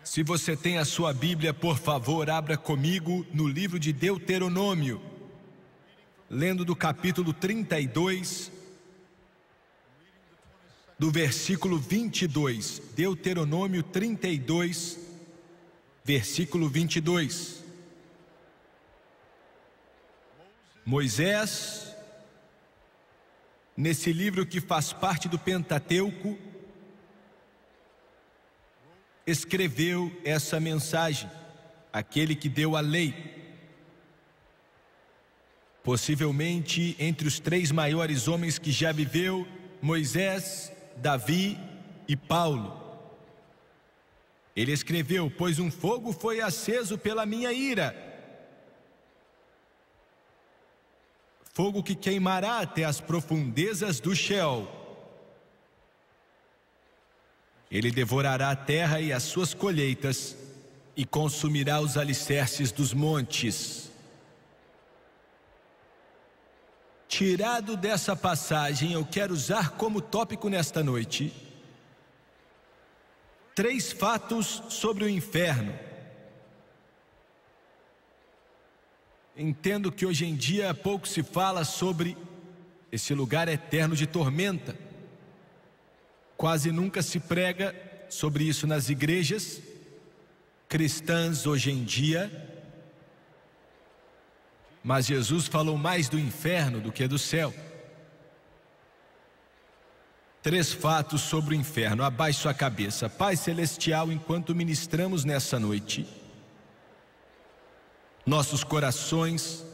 Se você tem a sua Bíblia, por favor, abra comigo no livro de Deuteronômio, lendo do capítulo 32, do versículo 22. Deuteronômio 32, versículo 22. Moisés, nesse livro que faz parte do Pentateuco, escreveu essa mensagem, aquele que deu a lei. Possivelmente entre os três maiores homens que já viveu, Moisés, Davi e Paulo. Ele escreveu: pois um fogo foi aceso pela minha ira, fogo que queimará até as profundezas do Sheol. Ele devorará a terra e as suas colheitas, e consumirá os alicerces dos montes. Tirado dessa passagem, eu quero usar como tópico nesta noite 3 fatos sobre o inferno. Entendo que hoje em dia pouco se fala sobre esse lugar eterno de tormenta. Quase nunca se prega sobre isso nas igrejas cristãs hoje em dia. Mas Jesus falou mais do inferno do que do céu. 3 fatos sobre o inferno. Abaixe sua cabeça. Pai Celestial, enquanto ministramos nessa noite, nossos corações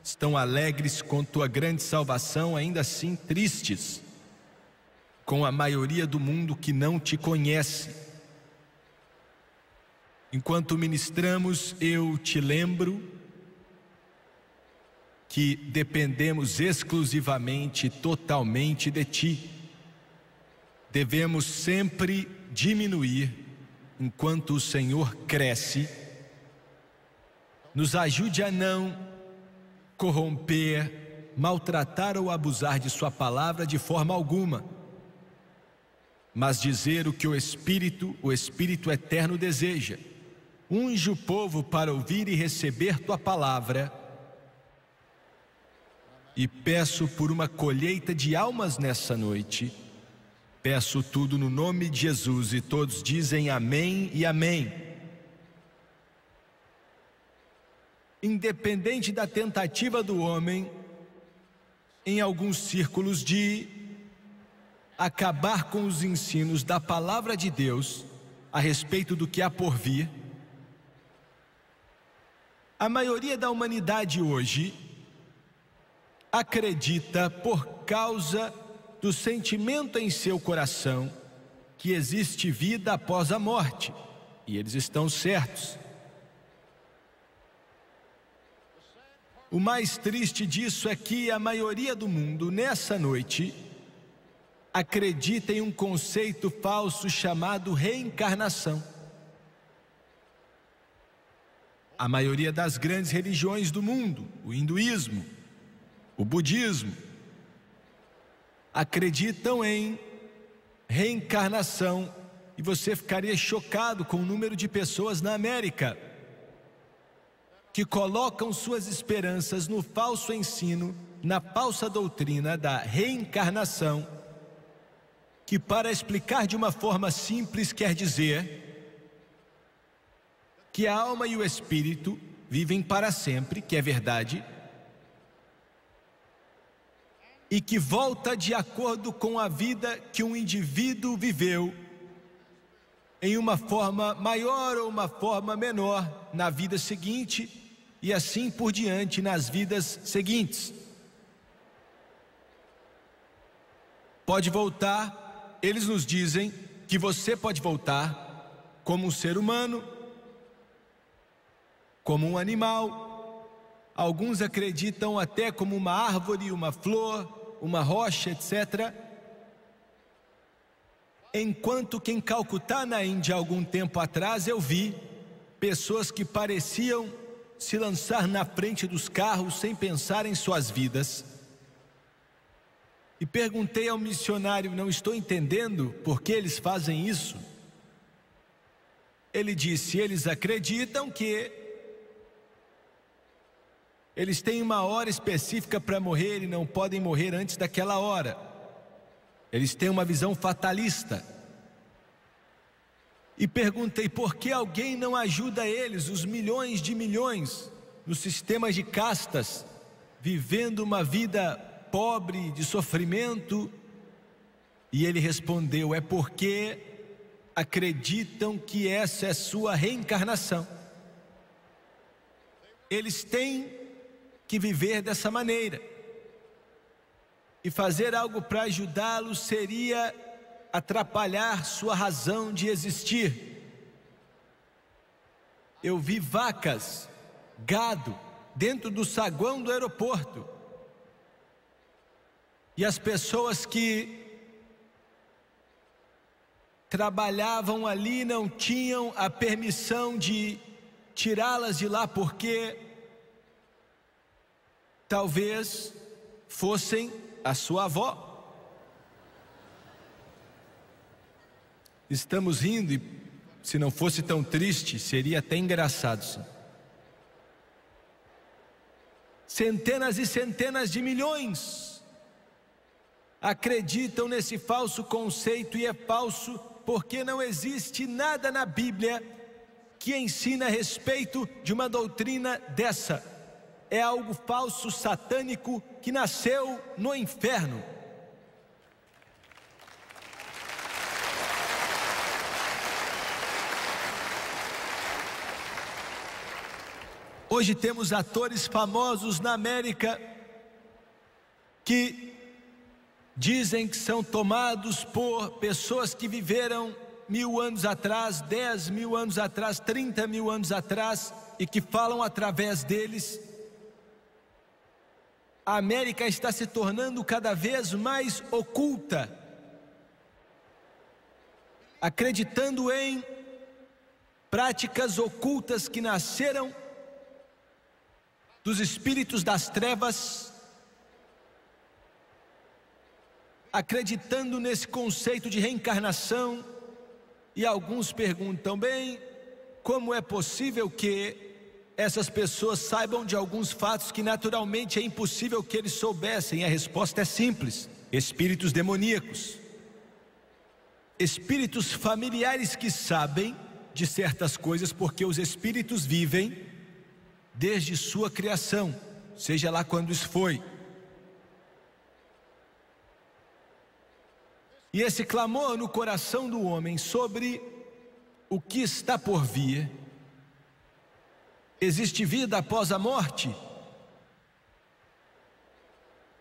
estão alegres com tua grande salvação, ainda assim tristes com a maioria do mundo que não te conhece. Enquanto ministramos, eu te lembro que dependemos exclusivamente, totalmente de ti. Devemos sempre diminuir enquanto o Senhor cresce. Nos ajude a não corromper, maltratar ou abusar de sua palavra de forma alguma, mas dizer o que o Espírito eterno deseja. Unge o povo para ouvir e receber tua palavra. E peço por uma colheita de almas nessa noite. Peço tudo no nome de Jesus, e todos dizem amém e amém. Independente da tentativa do homem, em alguns círculos, de acabar com os ensinos da palavra de Deus a respeito do que há por vir, a maioria da humanidade hoje acredita, por causa do sentimento em seu coração, que existe vida após a morte, e eles estão certos. O mais triste disso é que a maioria do mundo, nessa noite, acredita em um conceito falso chamado reencarnação. A maioria das grandes religiões do mundo, o hinduísmo, o budismo, acreditam em reencarnação, e você ficaria chocado com o número de pessoas na América que colocam suas esperanças no falso ensino, na falsa doutrina da reencarnação, que, para explicar de uma forma simples, quer dizer que a alma e o espírito vivem para sempre, que é verdade, e que volta de acordo com a vida que um indivíduo viveu, em uma forma maior ou uma forma menor na vida seguinte, e assim por diante nas vidas seguintes. Pode voltar. Eles nos dizem que você pode voltar como um ser humano, como um animal. Alguns acreditam até como uma árvore, uma flor, uma rocha, etc. Enquanto que em Calcutá, na Índia, algum tempo atrás, eu vi pessoas que pareciam se lançar na frente dos carros sem pensar em suas vidas. E perguntei ao missionário: não estou entendendo por que eles fazem isso. Ele disse: eles acreditam que eles têm uma hora específica para morrer e não podem morrer antes daquela hora. Eles têm uma visão fatalista. E perguntei por que alguém não ajuda eles, os milhões de milhões, nos sistemas de castas, vivendo uma vida pobre, de sofrimento. E ele respondeu: é porque acreditam que essa é sua reencarnação. Eles têm que viver dessa maneira. E fazer algo para ajudá-los seria atrapalhar sua razão de existir. Eu vi vacas, gado, dentro do saguão do aeroporto. E as pessoas que trabalhavam ali não tinham a permissão de tirá-las de lá, porque talvez fossem a sua avó. Estamos rindo e, se não fosse tão triste, seria até engraçado, sim. Centenas e centenas de milhões acreditam nesse falso conceito, e é falso porque não existe nada na Bíblia que ensina a respeito de uma doutrina dessa. É algo falso, satânico, que nasceu no inferno. Hoje temos atores famosos na América que dizem que são tomados por pessoas que viveram 1000 anos atrás, 10 mil anos atrás, 30 mil anos atrás, e que falam através deles. A América está se tornando cada vez mais oculta, acreditando em práticas ocultas que nasceram dos espíritos das trevas, acreditando nesse conceito de reencarnação. E alguns perguntam: bem, como é possível que essas pessoas saibam de alguns fatos que naturalmente é impossível que eles soubessem? A resposta é simples: espíritos demoníacos, espíritos familiares que sabem de certas coisas, porque os espíritos vivem desde sua criação, seja lá quando isso foi. E esse clamor no coração do homem sobre o que está por vir. Existe vida após a morte?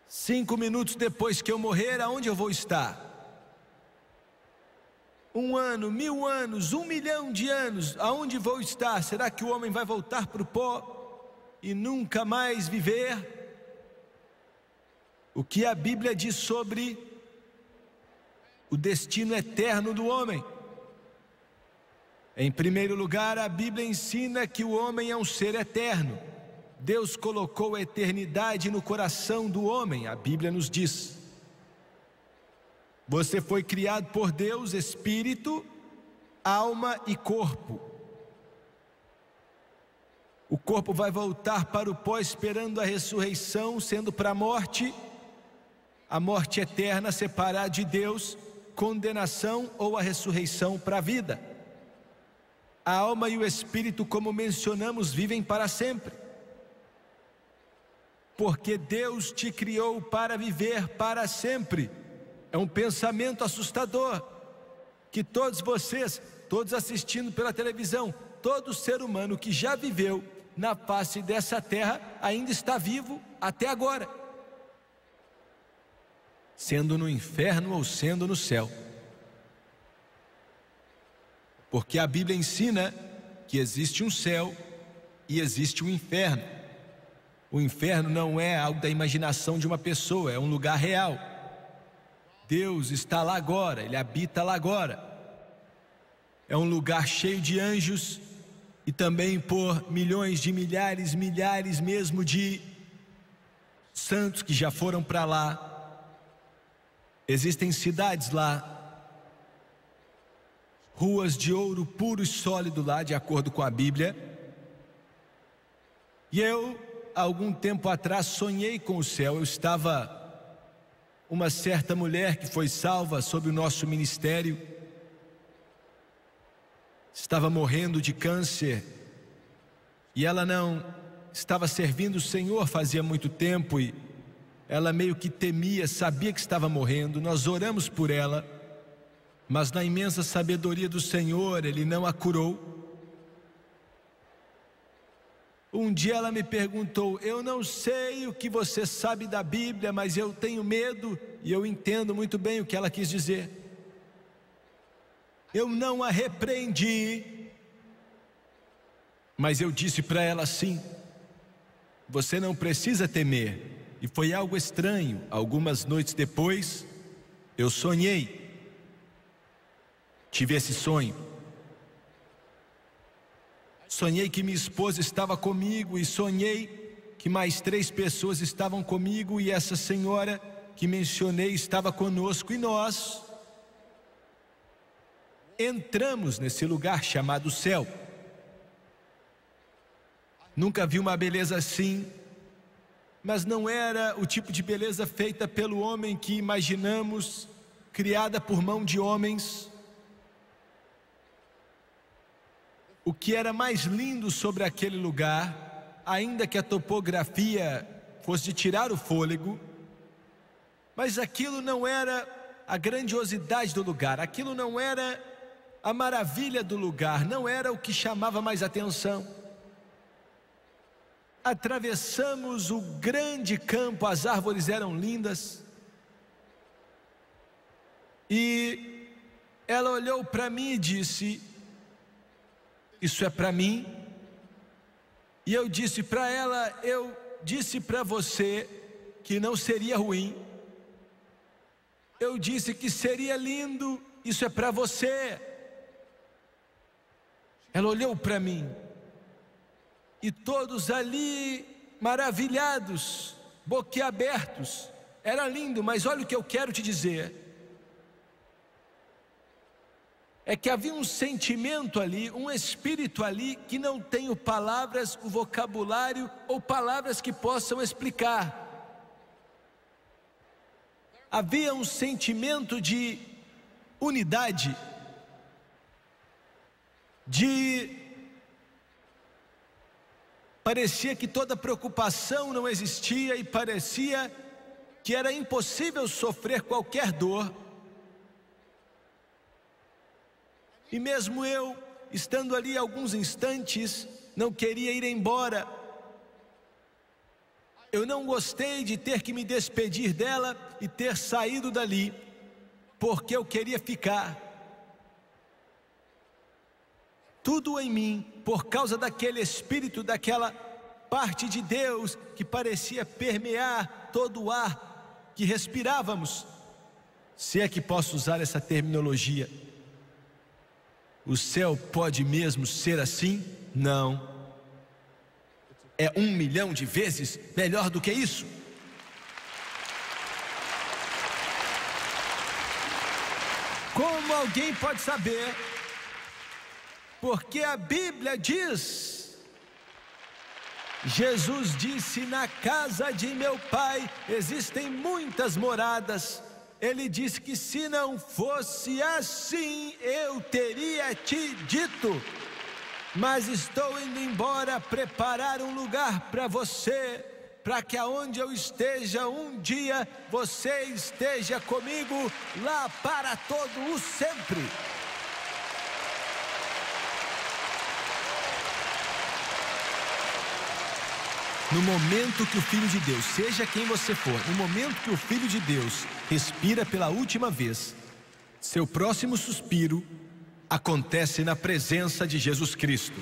5 minutos depois que eu morrer, aonde eu vou estar? 1 ano, 1000 anos, 1 milhão de anos, aonde vou estar? Será que o homem vai voltar para o pó e nunca mais viver? O que a Bíblia diz sobre o destino eterno do homem? Em primeiro lugar, a Bíblia ensina que o homem é um ser eterno. Deus colocou a eternidade no coração do homem. A Bíblia nos diz: você foi criado por Deus, espírito, alma e corpo. O corpo vai voltar para o pó esperando a ressurreição, sendo para a morte eterna, separada de Deus, condenação, ou a ressurreição para a vida. A alma e o espírito, como mencionamos, vivem para sempre, porque Deus te criou para viver para sempre. É um pensamento assustador, que todos vocês, todos assistindo pela televisão, todo ser humano que já viveu na face dessa terra ainda está vivo até agora, sendo no inferno ou sendo no céu. Porque a Bíblia ensina que existe um céu e existe um inferno. O inferno não é algo da imaginação de uma pessoa, é um lugar real. Deus está lá agora, Ele habita lá agora. É um lugar cheio de anjos e também por milhões de milhares mesmo de santos que já foram para lá. Existem cidades lá. ruas de ouro puro e sólido lá, de acordo com a Bíblia. E eu, algum tempo atrás, sonhei com o céu. Eu estava, uma certa mulher que foi salva sob o nosso ministério, estava morrendo de câncer, e ela não estava servindo o Senhor fazia muito tempo, e ela meio que temia, sabia que estava morrendo. Nós oramos por ela, mas na imensa sabedoria do Senhor, Ele não a curou. Um dia ela me perguntou: eu não sei o que você sabe da Bíblia, mas eu tenho medo. E eu entendo muito bem o que ela quis dizer. Eu não a repreendi, mas eu disse para ela assim: você não precisa temer. E foi algo estranho. Algumas noites depois, eu sonhei. Tive esse sonho. Sonhei que minha esposa estava comigo, e sonhei que mais 3 pessoas estavam comigo, e essa senhora que mencionei estava conosco, e nós entramos nesse lugar chamado céu. Nunca vi uma beleza assim, mas não era o tipo de beleza feita pelo homem que imaginamos, criada por mão de homens. O que era mais lindo sobre aquele lugar, ainda que a topografia fosse de tirar o fôlego, mas aquilo não era a grandiosidade do lugar, aquilo não era a maravilha do lugar, não era o que chamava mais atenção. Atravessamos o grande campo, as árvores eram lindas, e ela olhou para mim e disse: isso é para mim? E eu disse para ela: eu disse para você que não seria ruim. Eu disse que seria lindo. Isso é para você. Ela olhou para mim, e todos ali maravilhados, boquiabertos. Era lindo, mas olha o que eu quero te dizer. É que havia um sentimento ali, um espírito ali, que não tenho palavras, o vocabulário ou palavras que possam explicar. Havia um sentimento de unidade, parecia que toda preocupação não existia, e parecia que era impossível sofrer qualquer dor. E mesmo eu, estando ali alguns instantes, não queria ir embora. Eu não gostei de ter que me despedir dela e ter saído dali, porque eu queria ficar. Tudo em mim, por causa daquele espírito, daquela parte de Deus que parecia permear todo o ar que respirávamos, se é que posso usar essa terminologia. O céu pode mesmo ser assim? Não. É 1 milhão de vezes melhor do que isso. Como alguém pode saber? Porque a Bíblia diz, Jesus disse: na casa de meu Pai existem muitas moradas. Ele disse que se não fosse assim, eu teria te dito. Mas estou indo embora preparar um lugar para você, para que aonde eu esteja um dia, você esteja comigo lá para todo o sempre. No momento que o Filho de Deus, seja quem você for, no momento que o Filho de Deus respira pela última vez, seu próximo suspiro acontece na presença de Jesus Cristo.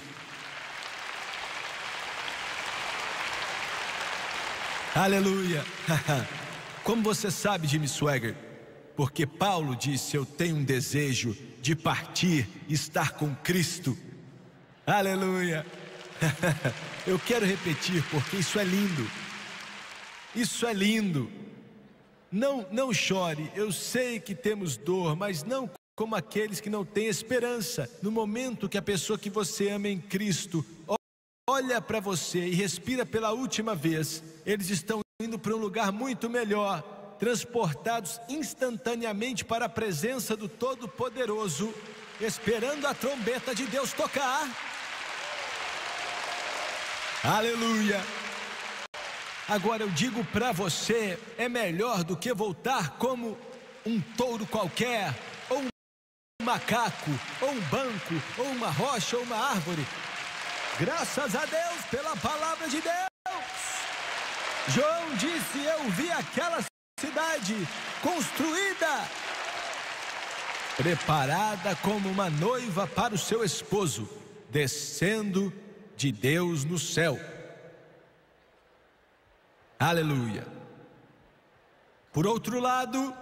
Aleluia! Como você sabe, Jimmy Swaggart? Porque Paulo disse: eu tenho um desejo de partir e estar com Cristo. Aleluia! Eu quero repetir, porque isso é lindo. Isso é lindo. Não chore. Eu sei que temos dor, mas não como aqueles que não têm esperança. No momento que a pessoa que você ama em Cristo olha para você e respira pela última vez, eles estão indo para um lugar muito melhor, transportados instantaneamente para a presença do Todo-Poderoso, esperando a trombeta de Deus tocar. Aleluia! Agora eu digo para você, é melhor do que voltar como um touro qualquer, ou um macaco, ou um banco, ou uma rocha, ou uma árvore. Graças a Deus pela palavra de Deus. João disse: eu vi aquela cidade construída, preparada como uma noiva para o seu esposo, descendo de Deus no céu. Aleluia. Por outro lado,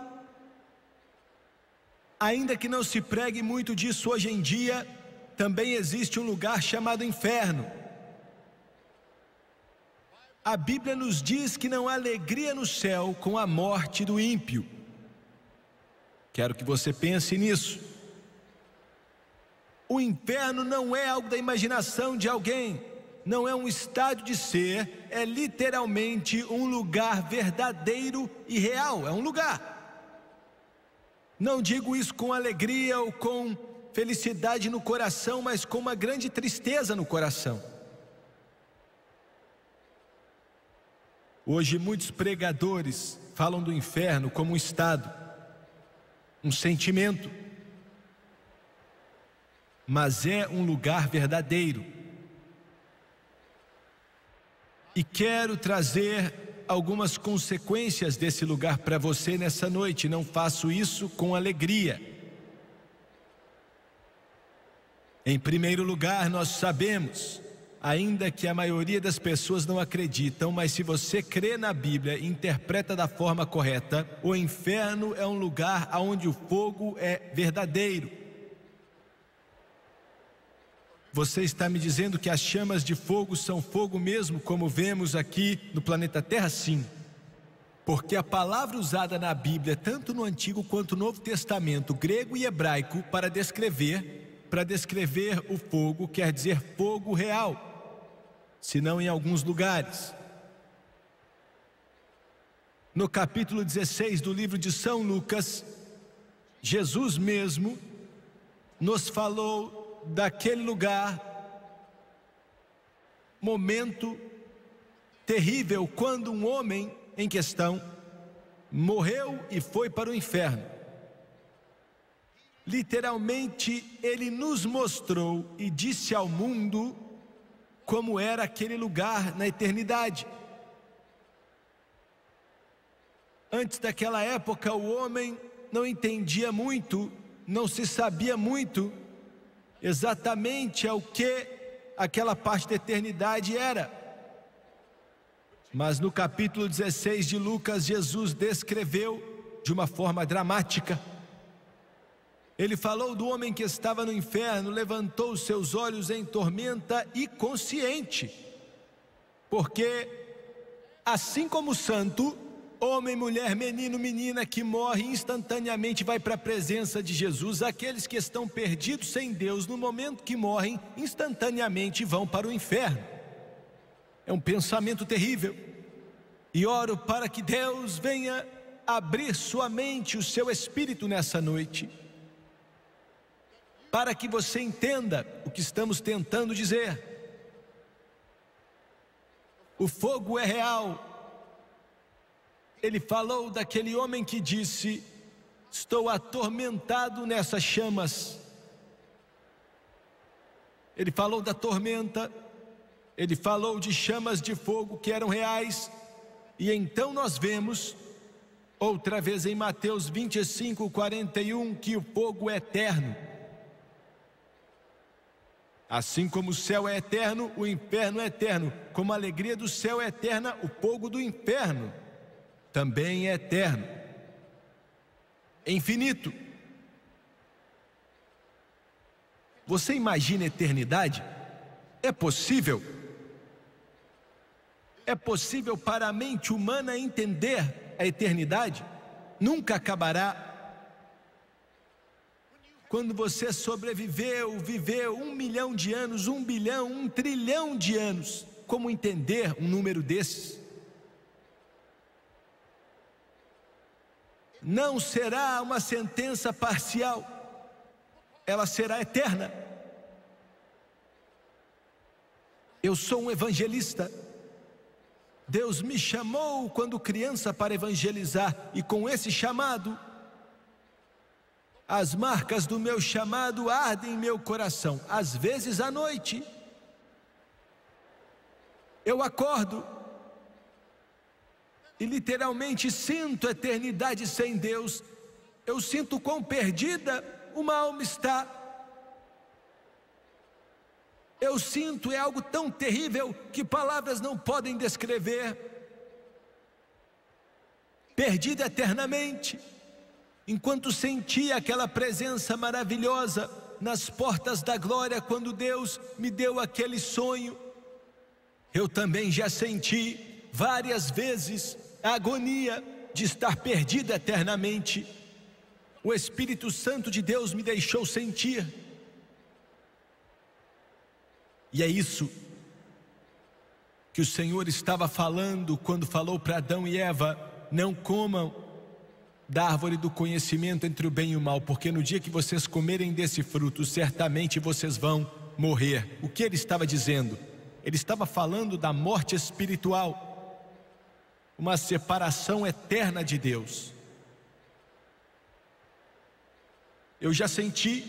ainda que não se pregue muito disso hoje em dia, também existe um lugar chamado inferno. A Bíblia nos diz que não há alegria no céu com a morte do ímpio. Quero que você pense nisso. O inferno não é algo da imaginação de alguém, não é um estado de ser, é literalmente um lugar verdadeiro e real, é um lugar. Não digo isso com alegria ou com felicidade no coração, mas com uma grande tristeza no coração. Hoje muitos pregadores falam do inferno como um estado, um sentimento, mas é um lugar verdadeiro. E quero trazer algumas consequências desse lugar para você nessa noite. Não faço isso com alegria. Em primeiro lugar, nós sabemos, ainda que a maioria das pessoas não acreditam, mas se você crê na Bíblia e interpreta da forma correta, o inferno é um lugar onde o fogo é verdadeiro. Você está me dizendo que as chamas de fogo são fogo mesmo, como vemos aqui no planeta Terra? Sim. Porque a palavra usada na Bíblia, tanto no Antigo quanto no Novo Testamento, grego e hebraico, para descrever o fogo, quer dizer fogo real, se não em alguns lugares. No capítulo 16 do livro de São Lucas, Jesus mesmo nos falou daquele lugar, momento terrível, quando um homem em questão morreu e foi para o inferno. Literalmente, ele nos mostrou e disse ao mundo como era aquele lugar na eternidade. Antes daquela época, o homem não entendia muito, não se sabia muito exatamente ao que aquela parte da eternidade era. Mas no capítulo 16 de Lucas, Jesus descreveu de uma forma dramática. Ele falou do homem que estava no inferno, levantou os seus olhos em tormenta e consciente, porque assim como o santo, homem, mulher, menino, menina que morre instantaneamente vai para a presença de Jesus, aqueles que estão perdidos sem Deus no momento que morrem instantaneamente vão para o inferno. É um pensamento terrível, e oro para que Deus venha abrir sua mente, o seu espírito nessa noite, para que você entenda o que estamos tentando dizer. O fogo é real. Ele falou daquele homem que disse: estou atormentado nessas chamas. Ele falou da tormenta, ele falou de chamas de fogo que eram reais. E então nós vemos, outra vez em Mateus 25:41, que o fogo é eterno. Assim como o céu é eterno, o inferno é eterno. Como a alegria do céu é eterna, o fogo do inferno também é eterno, infinito. Você imagina a eternidade? É possível? É possível para a mente humana entender a eternidade? Nunca acabará. quando você viveu 1 milhão de anos, 1 bilhão, 1 trilhão de anos. Como entender um número desses? Não será uma sentença parcial, ela será eterna. Eu sou um evangelista. Deus me chamou quando criança para evangelizar, e com esse chamado, as marcas do meu chamado ardem em meu coração. Às vezes à noite, eu acordo e literalmente sinto a eternidade sem Deus. Eu sinto quão perdida uma alma está. Eu sinto, é algo tão terrível que palavras não podem descrever. Perdida eternamente, enquanto sentia aquela presença maravilhosa nas portas da glória, quando Deus me deu aquele sonho. Eu também já senti várias vezes a agonia de estar perdido eternamente. O Espírito Santo de Deus me deixou sentir. E é isso que o Senhor estava falando quando falou para Adão e Eva: não comam da árvore do conhecimento entre o bem e o mal, porque no dia que vocês comerem desse fruto, certamente vocês vão morrer. O que ele estava dizendo? Ele estava falando da morte espiritual, uma separação eterna de Deus. Eu já senti,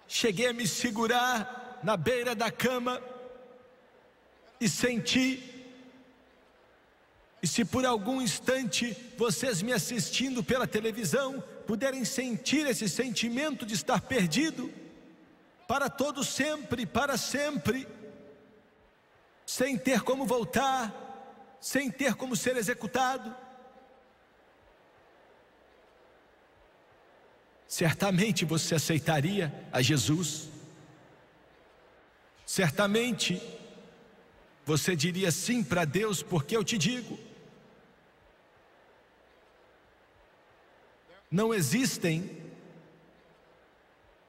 cheguei a me segurar na beira da cama e senti. E se por algum instante vocês me assistindo pela televisão puderem sentir esse sentimento de estar perdido para todo sempre, para sempre, sem ter como voltar, sem ter como ser executado, certamente você aceitaria a Jesus. Certamente você diria sim para Deus, porque eu te digo, não existem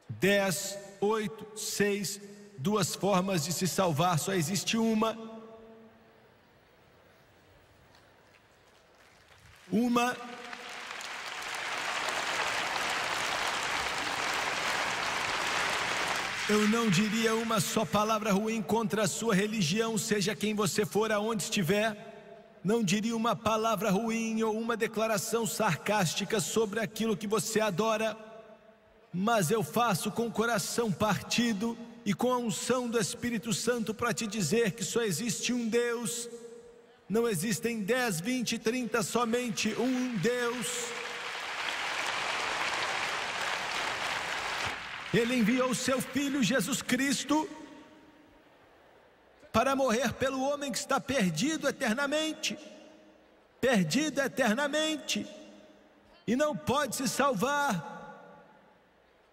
10, 8, 6, 2 formas de se salvar, só existe uma. Eu não diria uma só palavra ruim contra a sua religião, seja quem você for, aonde estiver. Não diria uma palavra ruim ou uma declaração sarcástica sobre aquilo que você adora. Mas eu faço com o coração partido e com a unção do Espírito Santo para te dizer que só existe um Deus. Não existem 10, 20, 30, somente um Deus. Ele enviou o seu Filho Jesus Cristo para morrer pelo homem que está perdido eternamente, e não pode se salvar.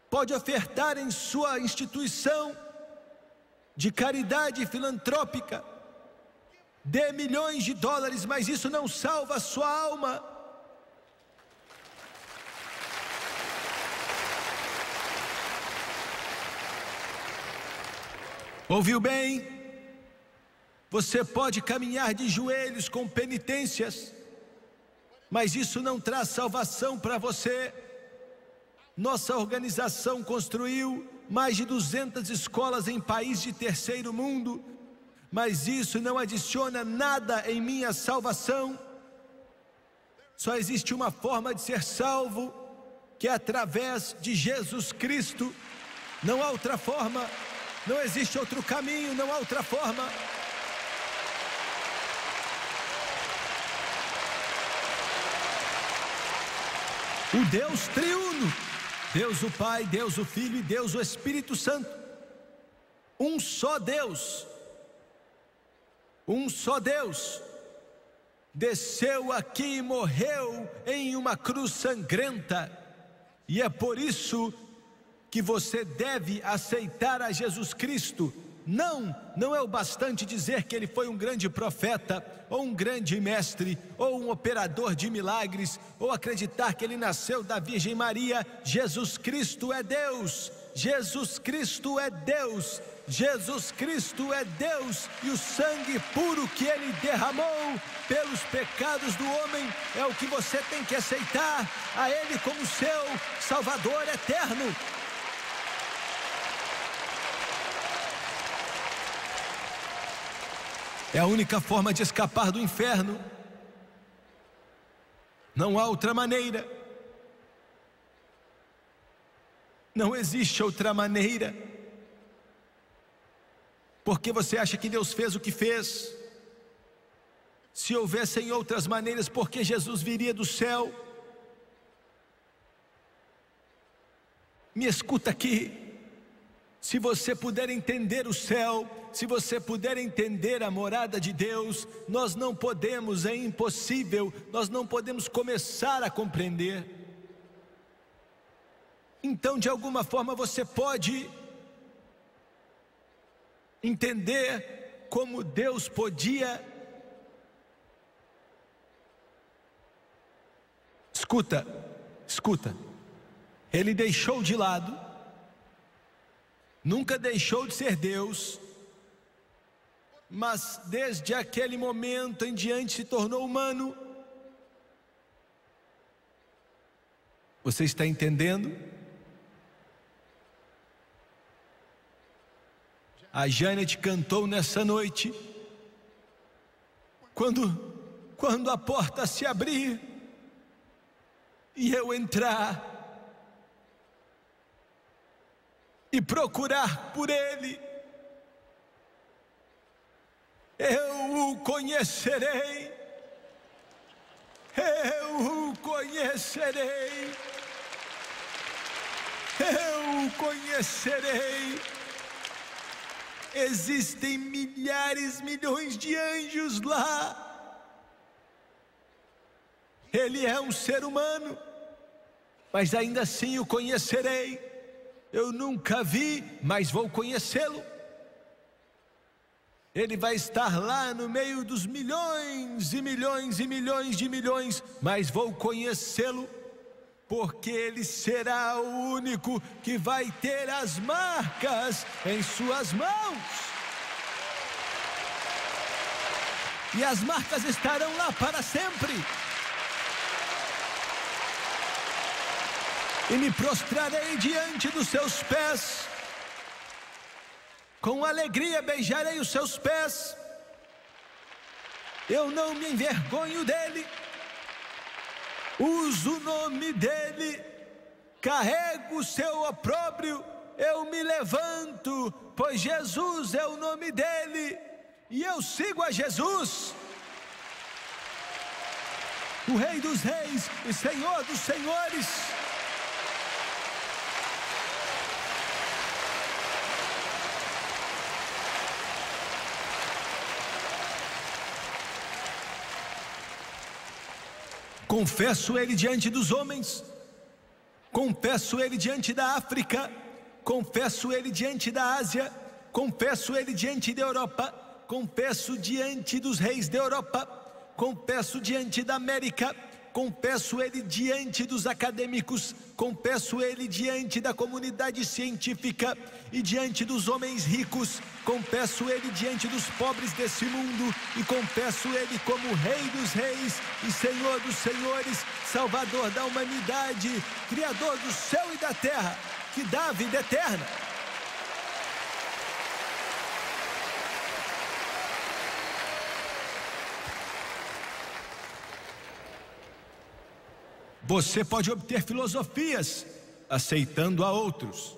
Pode ofertar em sua instituição de caridade filantrópica, dê milhões de dólares, mas isso não salva a sua alma. Ouviu bem? Você pode caminhar de joelhos com penitências, mas isso não traz salvação para você. Nossa organização construiu mais de 200 escolas em países de terceiro mundo, mas isso não adiciona nada em minha salvação. Só existe uma forma de ser salvo, que é através de Jesus Cristo. Não há outra forma. Não existe outro caminho, não há outra forma. O Deus triuno, Deus o Pai, Deus o Filho e Deus o Espírito Santo. Um só Deus, desceu aqui e morreu em uma cruz sangrenta. E é por isso que você deve aceitar a Jesus Cristo Não é o bastante dizer que ele foi um grande profeta, ou um grande mestre, ou um operador de milagres, ou acreditar que ele nasceu da Virgem Maria. Jesus Cristo é Deus, Jesus Cristo é Deus, Jesus Cristo é Deus, e o sangue puro que ele derramou pelos pecados do homem é o que você tem que aceitar, a ele como seu Salvador eterno. É a única forma de escapar do inferno. Não há outra maneira. Não existe outra maneira. Porque você acha que Deus fez o que fez? Se houvessem outras maneiras, por que Jesus viria do céu? Me escuta aqui. Se você puder entender o céu, se você puder entender a morada de Deus, nós não podemos, é impossível, nós não podemos começar a compreender. Então, de alguma forma, você pode entender como Deus podia. Escuta, ele deixou de lado, nunca deixou de ser Deus, mas desde aquele momento em diante se tornou humano. Você está entendendo? A Janet cantou nessa noite, quando a porta se abrir e eu entrar e procurar por Ele, eu o conhecerei, eu o conhecerei, eu o conhecerei. Existem milhares, milhões de anjos lá. Ele é um ser humano, mas ainda assim o conhecerei. Eu nunca vi, mas vou conhecê-lo. Ele vai estar lá no meio dos milhões e milhões e milhões de milhões, mas vou conhecê-lo, porque ele será o único que vai ter as marcas em suas mãos. E as marcas estarão lá para sempre. E me prostrarei diante dos seus pés. Com alegria beijarei os seus pés. Eu não me envergonho dele. Uso o nome dele. Carrego o seu opróbrio. Eu me levanto, pois Jesus é o nome dele. E eu sigo a Jesus, o Rei dos Reis e Senhor dos Senhores. Confesso ele diante dos homens, confesso ele diante da África, confesso ele diante da Ásia, confesso ele diante da Europa, confesso diante dos reis da Europa, confesso diante da América, confesso ele diante dos acadêmicos, confesso ele diante da comunidade científica e diante dos homens ricos, confesso ele diante dos pobres desse mundo e confesso ele como Rei dos Reis e Senhor dos Senhores, Salvador da humanidade, Criador do céu e da terra, que dá a vida eterna. Você pode obter filosofias aceitando a outros,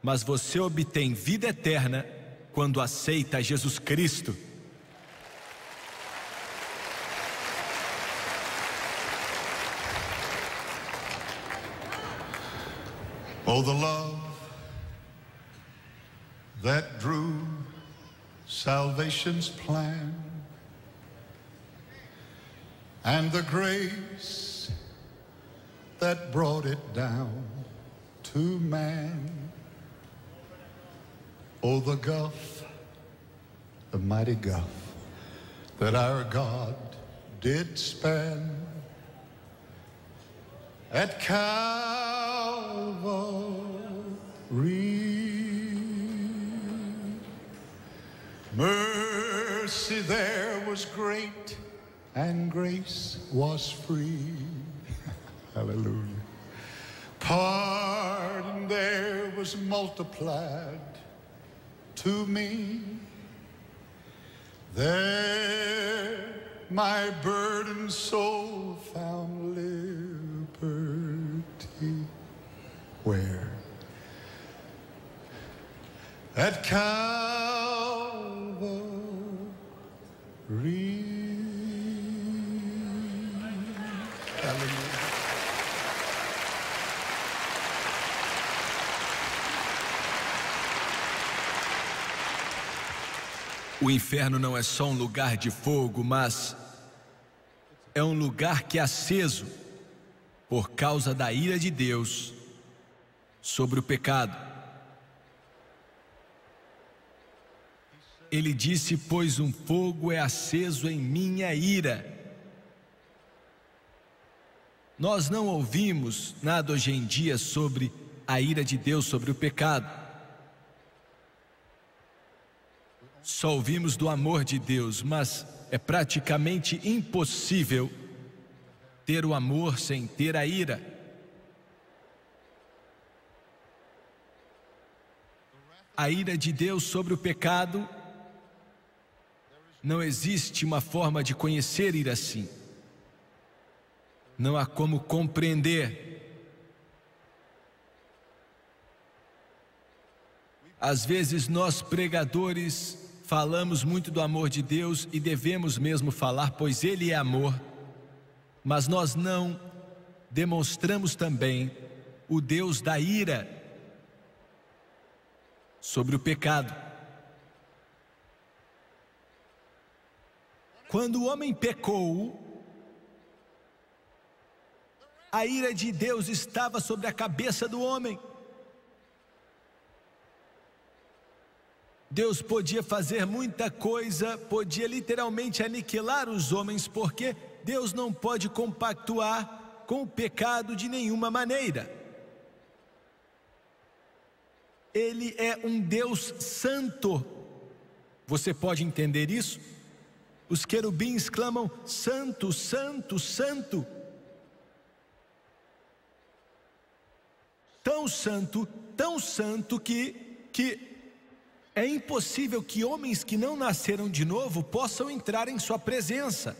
mas você obtém vida eterna quando aceita Jesus Cristo. Oh, the love that drew salvation's plan, and the grace that brought it down to man. Oh, the gulf, the mighty gulf that our God did span at Calvary. Mercy there was great and grace was free. Hallelujah. Pardon there was multiplied to me. There my burdened soul found liberty. Where? At Calvary. Hallelujah. O inferno não é só um lugar de fogo, mas é um lugar que é aceso por causa da ira de Deus sobre o pecado. Ele disse: pois um fogo é aceso em minha ira. Nós não ouvimos nada hoje em dia sobre a ira de Deus sobre o pecado. Só ouvimos do amor de Deus, mas é praticamente impossível ter o amor sem ter a ira. A ira de Deus sobre o pecado, não existe uma forma de conhecer ira assim. Não há como compreender. Às vezes nós pregadores falamos muito do amor de Deus e devemos mesmo falar, pois Ele é amor, mas nós não demonstramos também o Deus da ira sobre o pecado. Quando o homem pecou, a ira de Deus estava sobre a cabeça do homem. Deus podia fazer muita coisa, podia literalmente aniquilar os homens, porque Deus não pode compactuar com o pecado de nenhuma maneira. Ele é um Deus santo. Você pode entender isso? Os querubins clamam: santo, santo, santo. Tão santo que é impossível que homens que não nasceram de novo possam entrar em sua presença.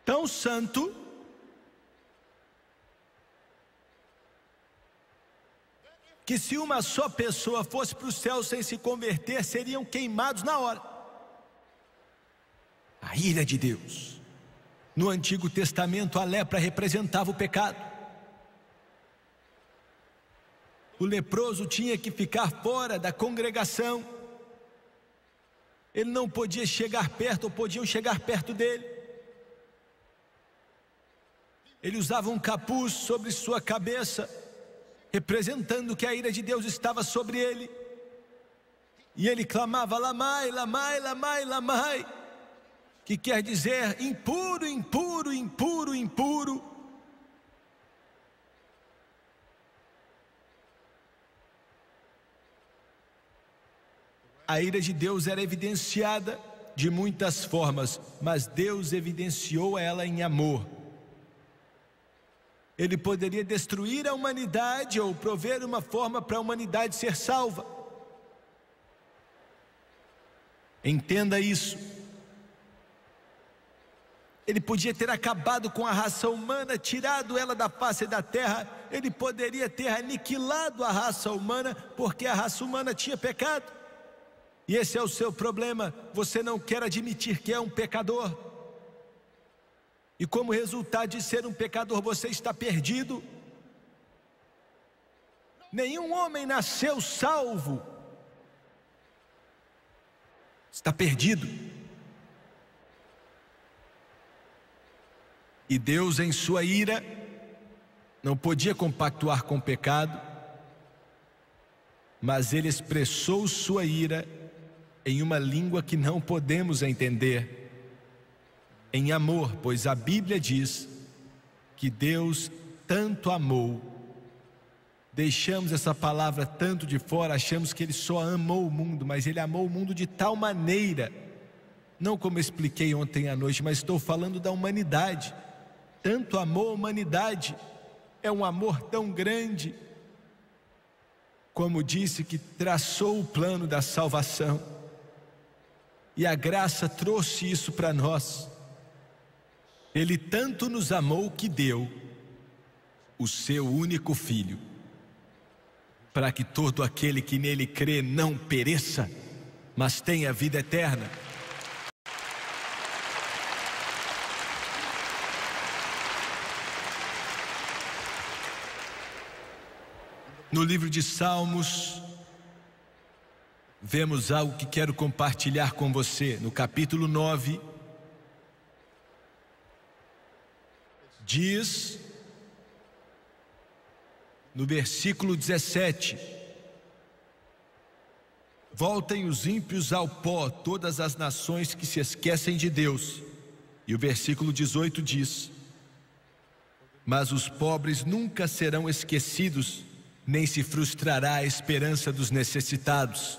Tão santo que se uma só pessoa fosse para o céu sem se converter, seriam queimados na hora. A ira de Deus. No Antigo Testamento, a lepra representava o pecado. O leproso tinha que ficar fora da congregação. Ele não podia chegar perto, ou podiam chegar perto dele. Ele usava um capuz sobre sua cabeça, representando que a ira de Deus estava sobre ele. E ele clamava: lamai, lamai, lamai, lamai, que quer dizer impuro, impuro, impuro, impuro. A ira de Deus era evidenciada de muitas formas, mas Deus evidenciou ela em amor. Ele poderia destruir a humanidade ou prover uma forma para a humanidade ser salva. Entenda isso. Ele podia ter acabado com a raça humana, tirado ela da face da terra. Ele poderia ter aniquilado a raça humana, porque a raça humana tinha pecado. E esse é o seu problema, você não quer admitir que é um pecador. E como resultado de ser um pecador, você está perdido. Nenhum homem nasceu salvo. Está perdido. E Deus, em sua ira, não podia compactuar com o pecado, mas ele expressou sua ira em uma língua que não podemos entender, em amor, pois a Bíblia diz que Deus tanto amou. Deixamos essa palavra tanto de fora, achamos que ele só amou o mundo, mas ele amou o mundo de tal maneira, não como eu expliquei ontem à noite, mas estou falando da humanidade. Tanto amou a humanidade, é um amor tão grande, como disse, que traçou o plano da salvação, e a graça trouxe isso para nós. Ele tanto nos amou que deu o seu único filho, para que todo aquele que nele crê não pereça, mas tenha vida eterna. No livro de Salmos, vemos algo que quero compartilhar com você. No capítulo 9, diz, no versículo 17: voltem os ímpios ao pó, todas as nações que se esquecem de Deus. E o versículo 18 diz: mas os pobres nunca serão esquecidos, nem se frustrará a esperança dos necessitados.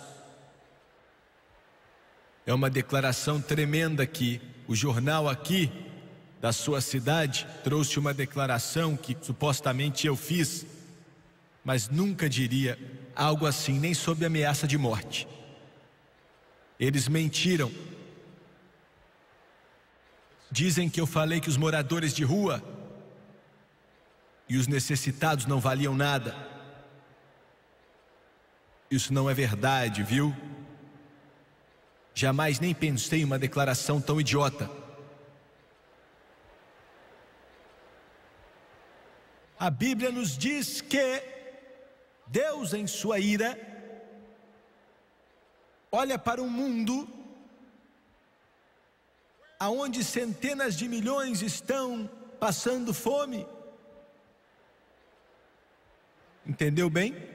É uma declaração tremenda que o jornal aqui da sua cidade trouxe uma declaração que supostamente eu fiz, mas nunca diria algo assim, nem sob ameaça de morte. Eles mentiram. Dizem que eu falei que os moradores de rua e os necessitados não valiam nada. Isso não é verdade, viu? Jamais nem pensei em uma declaração tão idiota. A Bíblia nos diz que Deus, em sua ira, olha para um mundo aonde centenas de milhões estão passando fome. Entendeu bem?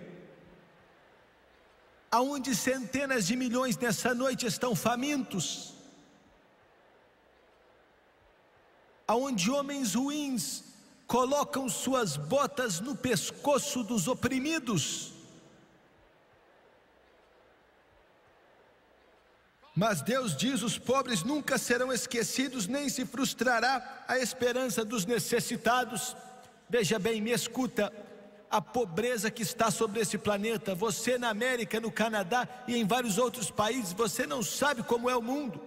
Aonde centenas de milhões nessa noite estão famintos, aonde homens ruins colocam suas botas no pescoço dos oprimidos. Mas Deus diz: os pobres nunca serão esquecidos, nem se frustrará a esperança dos necessitados. Veja bem, me escuta. A pobreza que está sobre esse planeta, você na América, no Canadá e em vários outros países, você não sabe como é o mundo.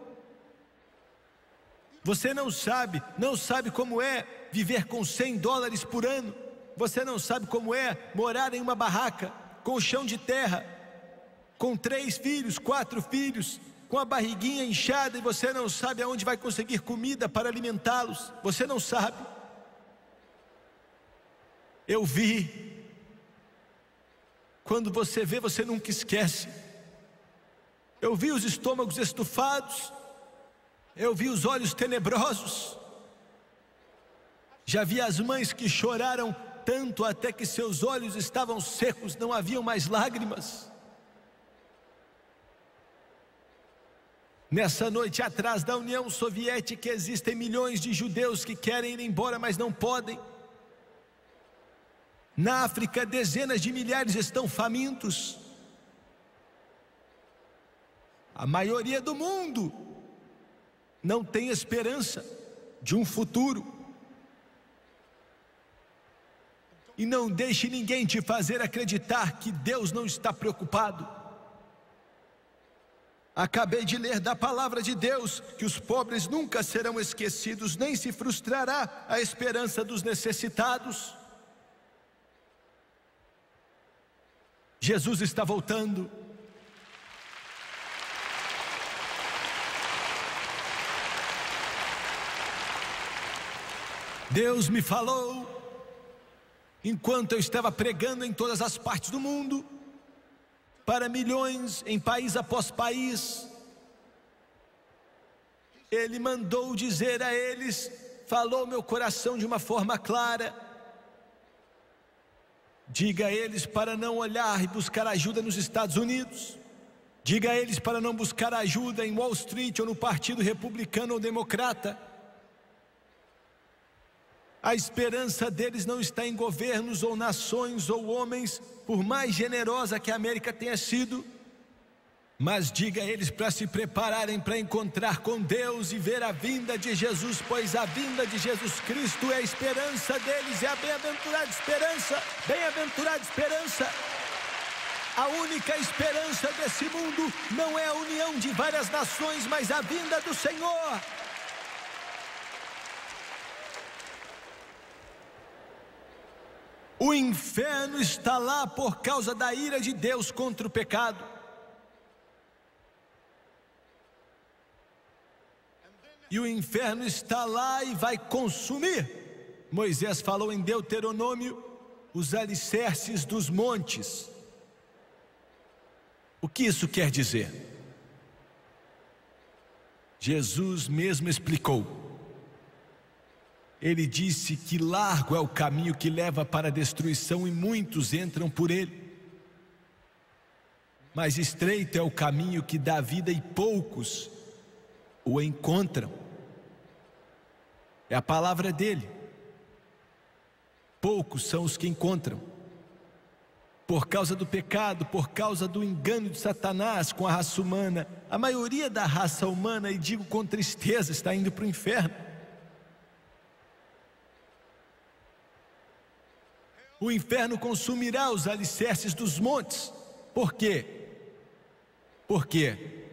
Você não sabe como é viver com $100 por ano. Você não sabe como é morar em uma barraca, com chão de terra, com 3 filhos, 4 filhos, com a barriguinha inchada, e você não sabe aonde vai conseguir comida para alimentá-los. Você não sabe. Eu vi. Quando você vê, você nunca esquece. Eu vi os estômagos estufados, eu vi os olhos tenebrosos, já vi as mães que choraram tanto até que seus olhos estavam secos, não haviam mais lágrimas. Nessa noite, atrás da União Soviética, existem milhões de judeus que querem ir embora, mas não podem. Na África, dezenas de milhares estão famintos. A maioria do mundo não tem esperança de um futuro. E não deixe ninguém te fazer acreditar que Deus não está preocupado. Acabei de ler da palavra de Deus que os pobres nunca serão esquecidos, nem se frustrará a esperança dos necessitados. Jesus está voltando. Deus me falou, enquanto eu estava pregando em todas as partes do mundo, para milhões, em país após país. Ele mandou dizer a eles, falou meu coração de uma forma clara: Diga a eles para não olhar e buscar ajuda nos Estados Unidos. Diga a eles para não buscar ajuda em Wall Street ou no Partido Republicano ou Democrata. A esperança deles não está em governos ou nações ou homens, por mais generosa que a América tenha sido. Mas diga a eles para se prepararem para encontrar com Deus e ver a vinda de Jesus, pois a vinda de Jesus Cristo é a esperança deles, é a bem-aventurada esperança, bem-aventurada esperança. A única esperança desse mundo não é a união de várias nações, mas a vinda do Senhor. O inferno está lá por causa da ira de Deus contra o pecado. E o inferno está lá e vai consumir. Moisés falou em Deuteronômio os alicerces dos montes. O que isso quer dizer? Jesus mesmo explicou. Ele disse que largo é o caminho que leva para a destruição e muitos entram por ele. Mas estreito é o caminho que dá vida e poucos o encontram. É a palavra dele. Poucos são os que encontram. Por causa do pecado, por causa do engano de Satanás com a raça humana, a maioria da raça humana, e digo com tristeza, está indo para o inferno. O inferno consumirá os alicerces dos montes. Por quê? Por quê?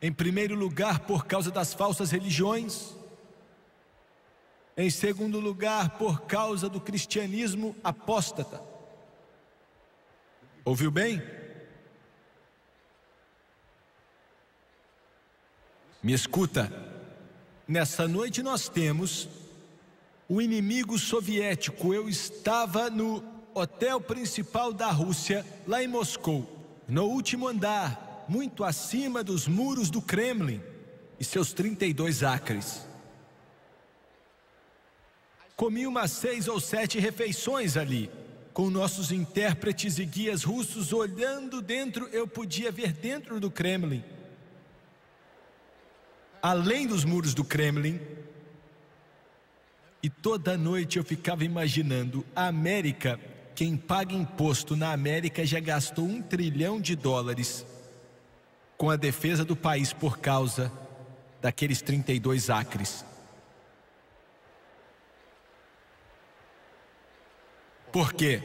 Em primeiro lugar, por causa das falsas religiões. Em segundo lugar, por causa do cristianismo apóstata. Ouviu bem? Me escuta. Nessa noite nós temos o inimigo soviético. Eu estava no hotel principal da Rússia, lá em Moscou, no último andar, muito acima dos muros do Kremlin e seus 32 acres. Comi umas 6 ou 7 refeições ali, com nossos intérpretes e guias russos olhando dentro. Eu podia ver dentro do Kremlin. Além dos muros do Kremlin. E toda noite eu ficava imaginando, a América, quem paga imposto na América já gastou $1 trilhão com a defesa do país por causa daqueles 32 acres. Por quê?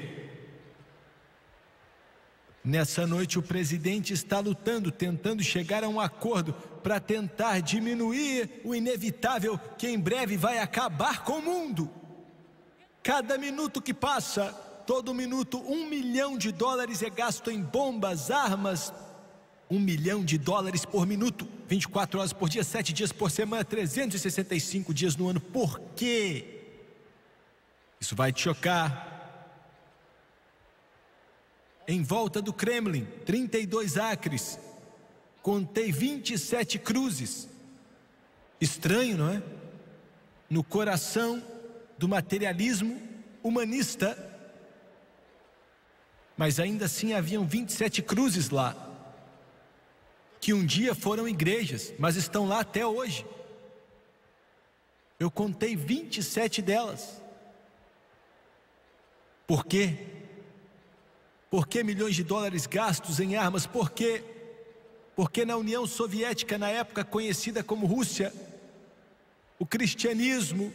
Nessa noite o presidente está lutando, tentando chegar a um acordo para tentar diminuir o inevitável que em breve vai acabar com o mundo. Cada minuto que passa, todo minuto, $1 milhão é gasto em bombas, armas. $1 milhão por minuto, 24 horas por dia, 7 dias por semana, 365 dias no ano. Por quê? Isso vai te chocar. Em volta do Kremlin, 32 acres. Contei 27 cruzes. Estranho, não é? No coração do materialismo humanista. Mas ainda assim haviam 27 cruzes lá, que um dia foram igrejas, mas estão lá até hoje. Eu contei 27 delas. Por quê? Por que milhões de dólares gastos em armas? Por quê? Porque na União Soviética, na época conhecida como Rússia, o cristianismo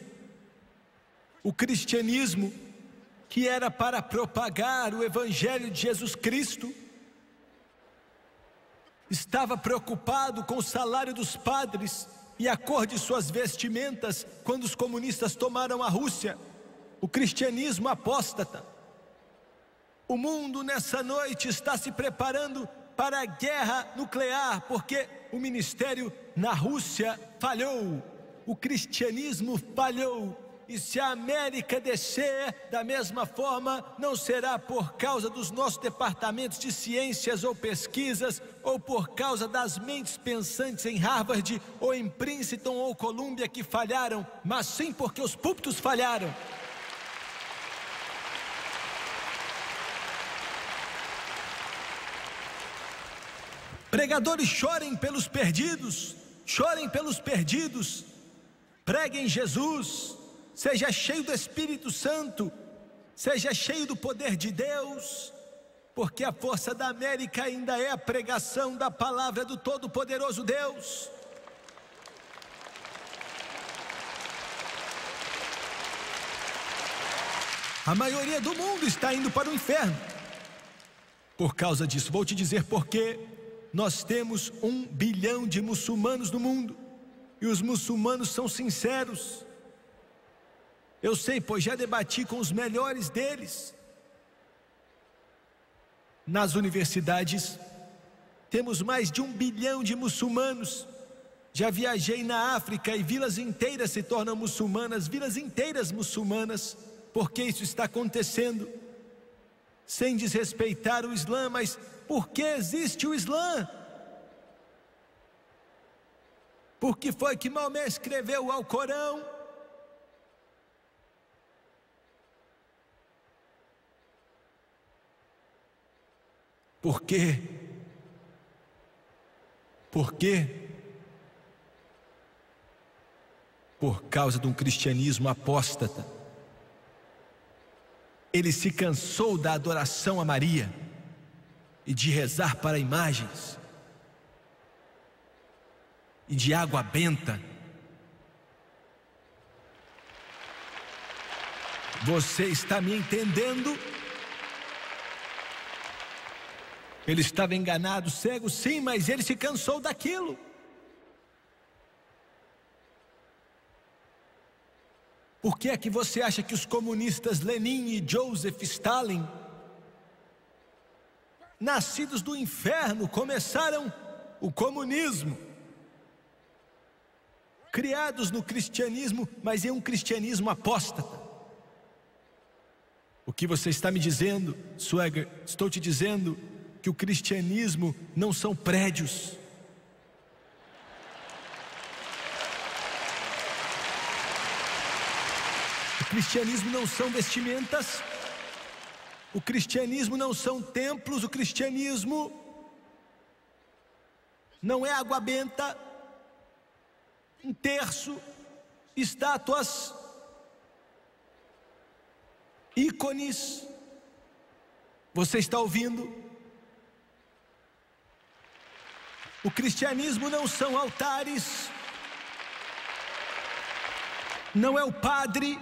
que era para propagar o Evangelho de Jesus Cristo, estava preocupado com o salário dos padres e a cor de suas vestimentas quando os comunistas tomaram a Rússia, o cristianismo apóstata. O mundo nessa noite está se preparando para a guerra nuclear, porque o ministério na Rússia falhou, o cristianismo falhou. E se a América descer da mesma forma, não será por causa dos nossos departamentos de ciências ou pesquisas, ou por causa das mentes pensantes em Harvard, ou em Princeton ou Columbia que falharam, mas sim porque os púlpitos falharam. Pregadores, chorem pelos perdidos, chorem pelos perdidos, preguem Jesus, seja cheio do Espírito Santo, seja cheio do poder de Deus, porque a força da América ainda é a pregação da palavra do Todo-Poderoso Deus. A maioria do mundo está indo para o inferno. Por causa disso, vou te dizer por quê. Nós temos 1 bilhão de muçulmanos no mundo, e os muçulmanos são sinceros. Eu sei, pois já debati com os melhores deles. Nas universidades, temos mais de 1 bilhão de muçulmanos. Já viajei na África e vilas inteiras se tornam muçulmanas, vilas inteiras muçulmanas. Por que isso está acontecendo? Sem desrespeitar o Islã, mas por que existe o Islã? Por que foi que Maomé escreveu o Alcorão? Por quê? Por quê? Por causa de um cristianismo apóstata. Ele se cansou da adoração a Maria e de rezar para imagens e de água benta. Você está me entendendo? Ele estava enganado, cego, sim, mas ele se cansou daquilo. Por que é que você acha que os comunistas Lenin e Joseph Stalin, nascidos do inferno, começaram o comunismo? Criados no cristianismo, mas em um cristianismo apóstata. O que você está me dizendo, Swagger? Estou te dizendo que o cristianismo não são prédios. O cristianismo não são vestimentas. O cristianismo não são templos. O cristianismo não é água benta, um terço, estátuas, ícones. Você está ouvindo? O cristianismo não são altares, não é o padre.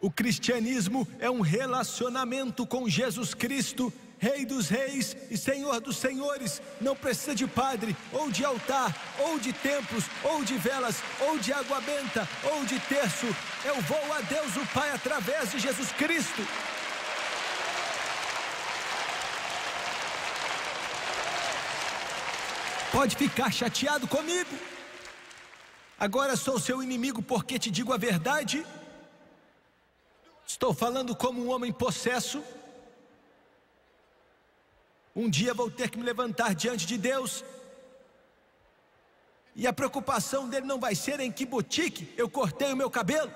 O cristianismo é um relacionamento com Jesus Cristo, Rei dos Reis e Senhor dos Senhores. Não precisa de padre, ou de altar, ou de templos, ou de velas, ou de água benta, ou de terço. Eu vou a Deus o Pai através de Jesus Cristo. Pode ficar chateado comigo. Agora sou seu inimigo porque te digo a verdade. Estou falando como um homem possesso. Um dia vou ter que me levantar diante de Deus, e a preocupação dele não vai ser em que boutique eu cortei o meu cabelo.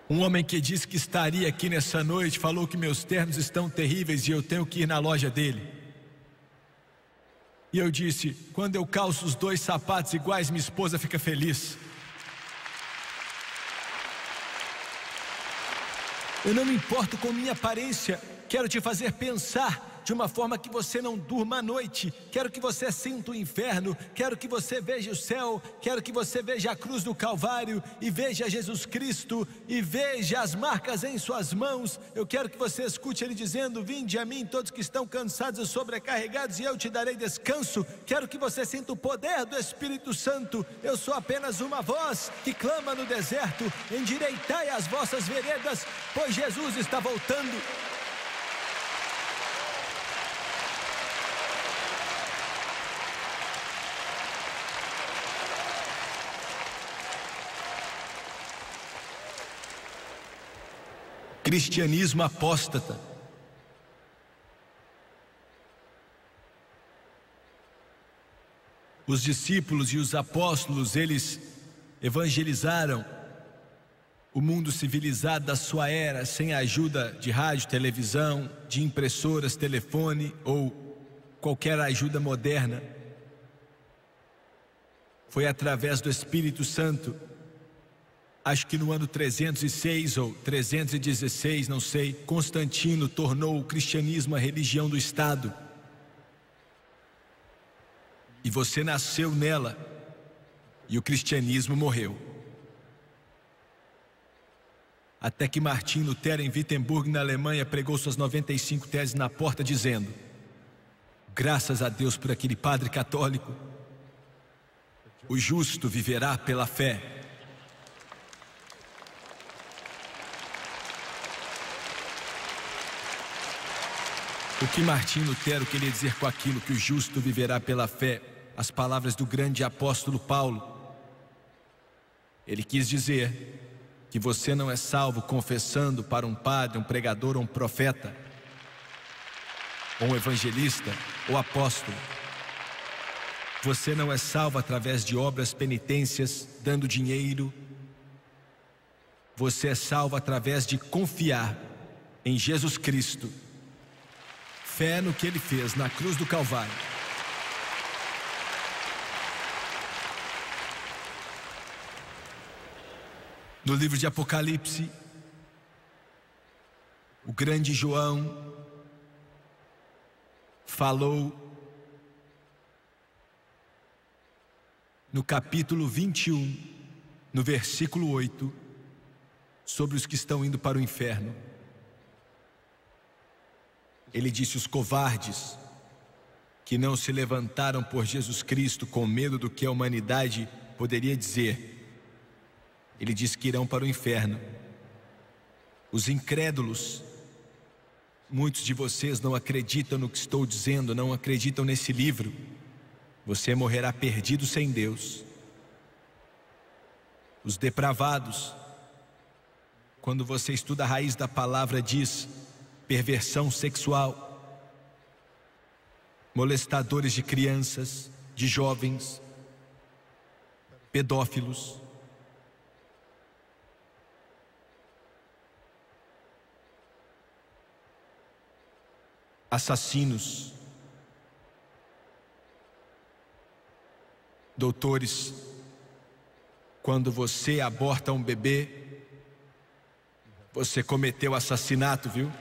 Um homem que disse que estaria aqui nessa noite falou que meus ternos estão terríveis e eu tenho que ir na loja dele. E eu disse: quando eu calço os 2 sapatos iguais, minha esposa fica feliz. Eu não me importo com minha aparência. Quero te fazer pensar de uma forma que você não durma à noite. Quero que você sinta o inferno. Quero que você veja o céu. Quero que você veja a cruz do Calvário e veja Jesus Cristo e veja as marcas em suas mãos. Eu quero que você escute Ele dizendo: vinde a mim todos que estão cansados e sobrecarregados e eu te darei descanso. Quero que você sinta o poder do Espírito Santo. Eu sou apenas uma voz que clama no deserto: endireitai as vossas veredas, pois Jesus está voltando. Cristianismo apóstata. Os discípulos e os apóstolos, eles evangelizaram o mundo civilizado da sua era sem a ajuda de rádio, televisão, de impressoras, telefone ou qualquer ajuda moderna. Foi através do Espírito Santo. Acho que no ano 306 ou 316, não sei, Constantino tornou o cristianismo a religião do Estado. E você nasceu nela, e o cristianismo morreu. Até que Martim Lutero, em Wittenberg, na Alemanha, pregou suas 95 teses na porta, dizendo: graças a Deus por aquele padre católico, o justo viverá pela fé. O que Martim Lutero queria dizer com aquilo, que o justo viverá pela fé? As palavras do grande apóstolo Paulo. Ele quis dizer que você não é salvo confessando para um padre, um pregador ou um profeta, ou um evangelista ou apóstolo. Você não é salvo através de obras, penitências, dando dinheiro. Você é salvo através de confiar em Jesus Cristo. Fé no que Ele fez na cruz do Calvário. No livro de Apocalipse, o grande João falou no capítulo 21, no versículo 8, sobre os que estão indo para o inferno. Ele disse: os covardes que não se levantaram por Jesus Cristo com medo do que a humanidade poderia dizer. Ele diz que irão para o inferno. Os incrédulos, muitos de vocês não acreditam no que estou dizendo, não acreditam nesse livro. Você morrerá perdido sem Deus. Os depravados, quando você estuda a raiz da palavra, diz perversão sexual, molestadores de crianças, de jovens, pedófilos. Assassinos, doutores, quando você aborta um bebê, você cometeu assassinato, viu?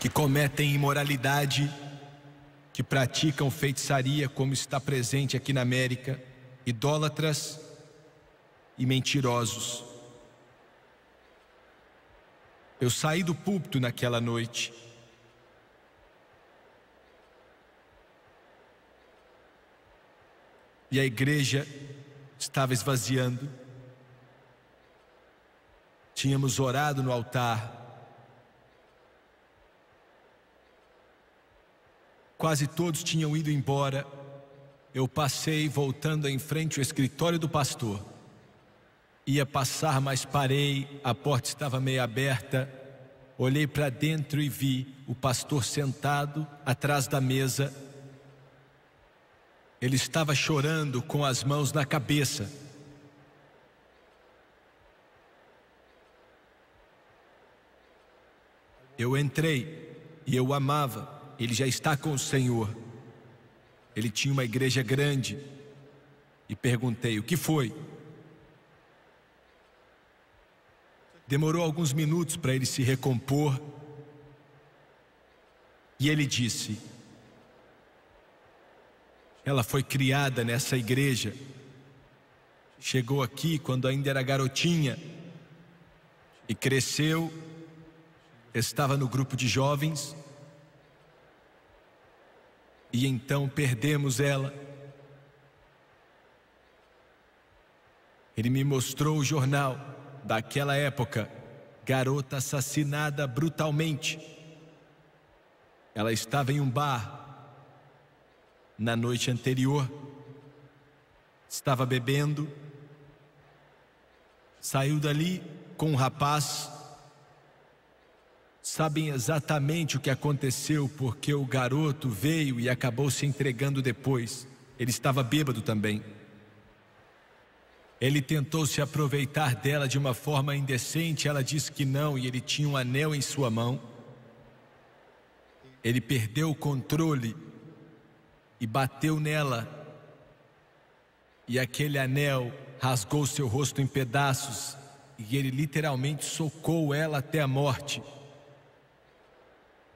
Que cometem imoralidade, que praticam feitiçaria, como está presente aqui na América, idólatras e mentirosos. Eu saí do púlpito naquela noite e a igreja estava esvaziando. Tínhamos orado no altar. Quase todos tinham ido embora. Eu passei voltando em frente ao escritório do pastor. Ia passar, mas parei, a porta estava meio aberta. Olhei para dentro e vi o pastor sentado atrás da mesa. Ele estava chorando com as mãos na cabeça. Eu entrei e eu amava. Ele já está com o Senhor. Ele tinha uma igreja grande. E perguntei: o que foi? Demorou alguns minutos para ele se recompor. E ele disse: ela foi criada nessa igreja. Chegou aqui quando ainda era garotinha. E cresceu. Estava no grupo de jovens. E então perdemos ela. Ele me mostrou o jornal daquela época. Garota assassinada brutalmente. Ela estava em um bar na noite anterior. Estava bebendo. Saiu dali com um rapaz. sabem exatamente o que aconteceu, porque o garoto veio e acabou se entregando depois. Ele estava bêbado também. Ele tentou se aproveitar dela de uma forma indecente, ela disse que não, e ele tinha um anel em sua mão. Ele perdeu o controle e bateu nela, e aquele anel rasgou seu rosto em pedaços, e ele literalmente socou ela até a morte.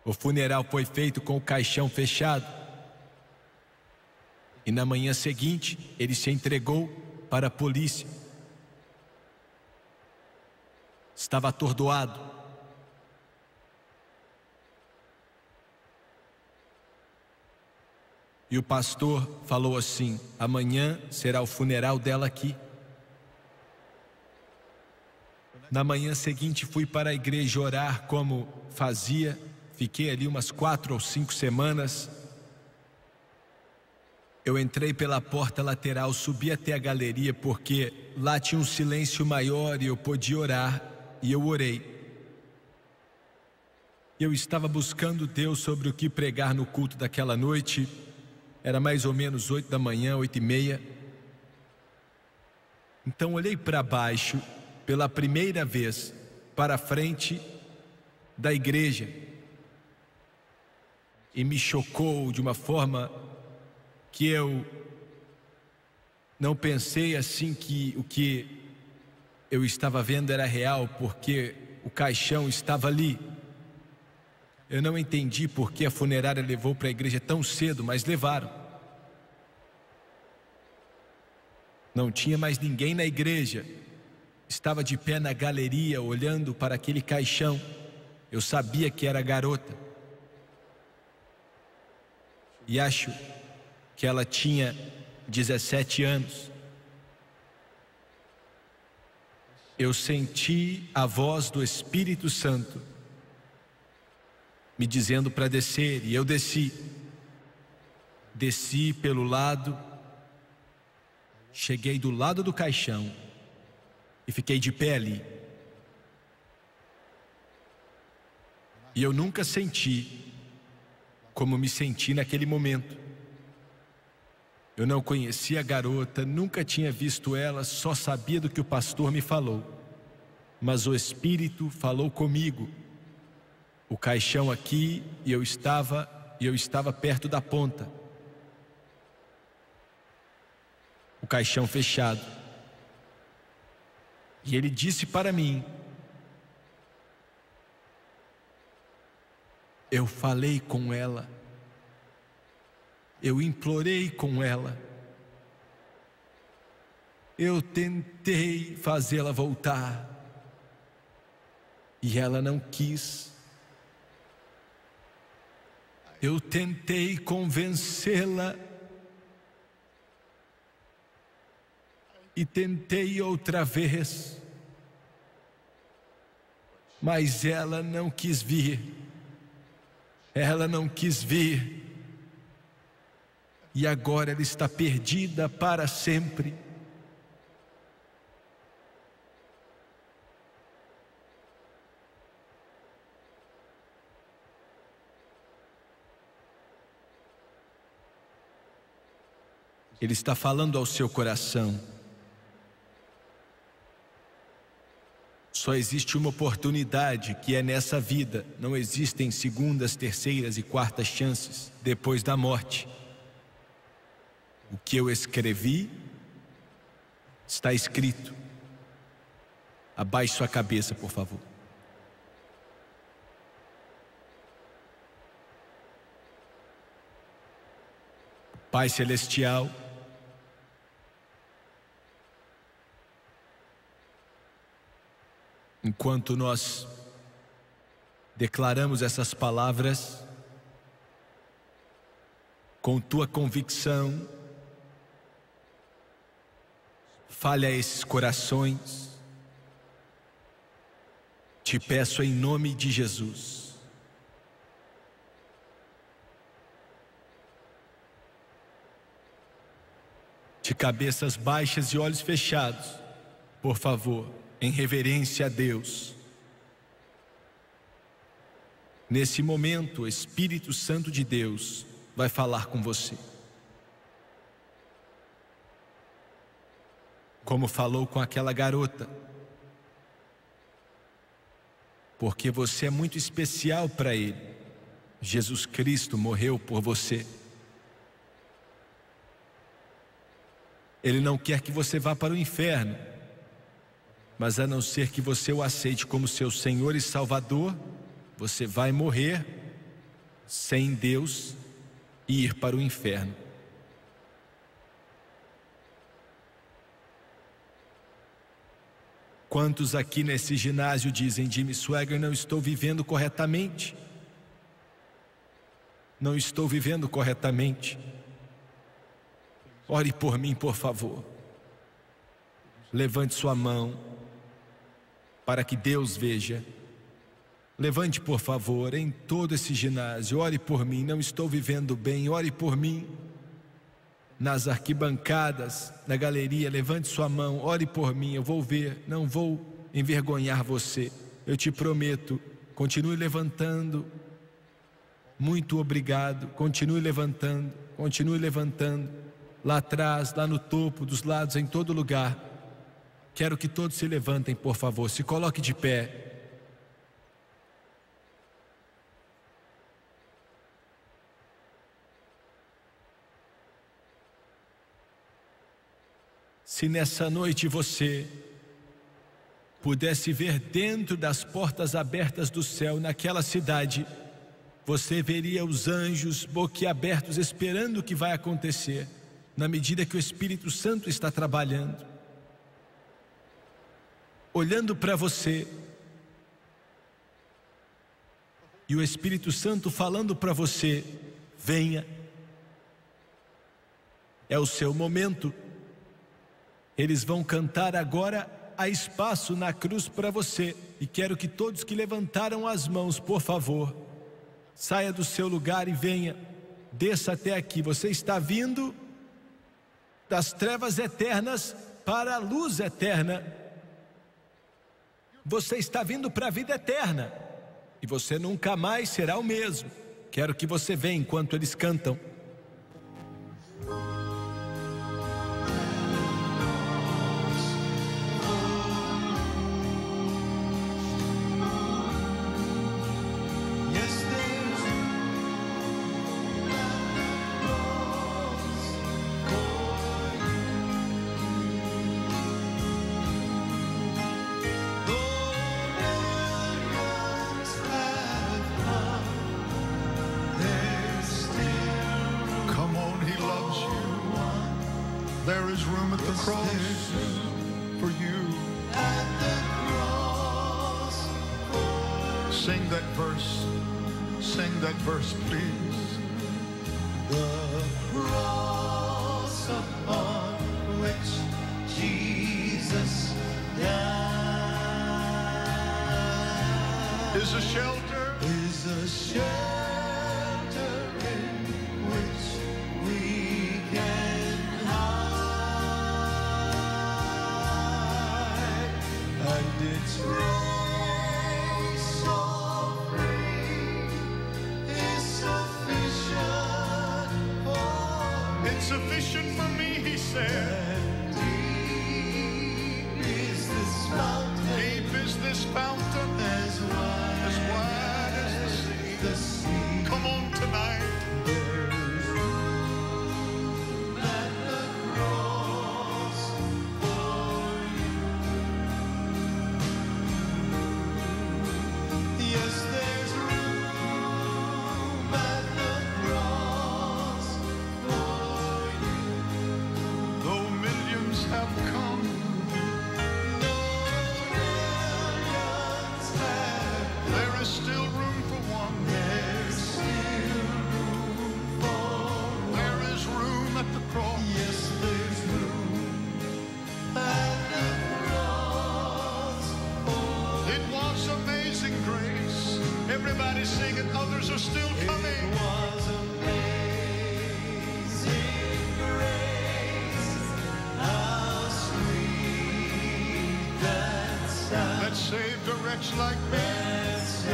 O funeral foi feito com o caixão fechado, e na manhã seguinte ele se entregou para a polícia. Estava atordoado. E o pastor falou assim: amanhã será o funeral dela aqui. Na manhã seguinte fui para a igreja orar como fazia. Fiquei ali umas 4 ou 5 semanas. Eu entrei pela porta lateral, subi até a galeria, porque lá tinha um silêncio maior e eu podia orar, e eu orei. Eu estava buscando Deus sobre o que pregar no culto daquela noite. Era mais ou menos 8 da manhã, 8:30. Então olhei para baixo, pela primeira vez, para a frente da igreja, e me chocou de uma forma que eu não pensei assim que o que eu estava vendo era real, porque o caixão estava ali. Eu não entendi por que a funerária levou para a igreja tão cedo, mas levaram. Não tinha mais ninguém na igreja. Estava de pé na galeria, olhando para aquele caixão. Eu sabia que era a garota. E acho que ela tinha 17 anos. Eu senti a voz do Espírito Santo me dizendo para descer, e eu desci. Desci pelo lado, cheguei do lado do caixão e fiquei de pé ali. E eu nunca senti como me senti naquele momento. Eu não conhecia a garota, nunca tinha visto ela, só sabia do que o pastor me falou. Mas o Espírito falou comigo. O caixão aqui, e eu estava perto da ponta. O caixão fechado. E ele disse para mim: eu falei com ela. Eu implorei com ela. Eu tentei fazê-la voltar. E ela não quis. Eu tentei convencê-la. E tentei outra vez. Mas ela não quis vir. Ela não quis vir. E agora ela está perdida para sempre. Ele está falando ao seu coração. Só existe uma oportunidade, que é nessa vida. Não existem segundas, terceiras e quartas chances depois da morte. O que eu escrevi está escrito. Abaixe sua cabeça, por favor. Pai Celestial, enquanto nós declaramos essas palavras, com tua convicção, fale a esses corações. Te peço em nome de Jesus. De cabeças baixas e olhos fechados, por favor, em reverência a Deus. Nesse momento, o Espírito Santo de Deus vai falar com você. Como falou com aquela garota. Porque você é muito especial para Ele. Jesus Cristo morreu por você. Ele não quer que você vá para o inferno, mas a não ser que você o aceite como seu Senhor e Salvador, você vai morrer sem Deus e ir para o inferno. Quantos aqui nesse ginásio dizem: Jimmy Swaggart, não estou vivendo corretamente? Não estou vivendo corretamente. Ore por mim, por favor. Levante sua mão para que Deus veja. Levante, por favor, em todo esse ginásio. Ore por mim, não estou vivendo bem. Ore por mim. Nas arquibancadas, na galeria, levante sua mão. Ore por mim, eu vou ver. Não vou envergonhar você. Eu te prometo. Continue levantando. Muito obrigado. Continue levantando. Continue levantando. Lá atrás, lá no topo, dos lados, em todo lugar. Quero que todos se levantem, por favor. Se coloque de pé. Se nessa noite você pudesse ver dentro das portas abertas do céu naquela cidade, você veria os anjos boquiabertos esperando o que vai acontecer, na medida que o Espírito Santo está trabalhando, olhando para você, e o Espírito Santo falando para você: venha, é o seu momento. Eles vão cantar agora "Há espaço na cruz para você", e quero que todos que levantaram as mãos, por favor, saia do seu lugar e venha, desça até aqui. Você está vindo das trevas eternas para a luz eterna. Você está vindo para a vida eterna e você nunca mais será o mesmo. Quero que você venha enquanto eles cantam. There is room at the cross for you. At the cross. Sing that verse. Sing that verse, please. The cross upon which Jesus died is a shelter. Is a shelter in which we can hide, and its grace so free is sufficient for me. It's sufficient for me, he said. And deep is this fountain. Deep is this fountain. As wide as the sea. Come on tonight. Everybody sing it, others are still coming. It was amazing grace, how sweet that sound, that saved a wretch like me. That saved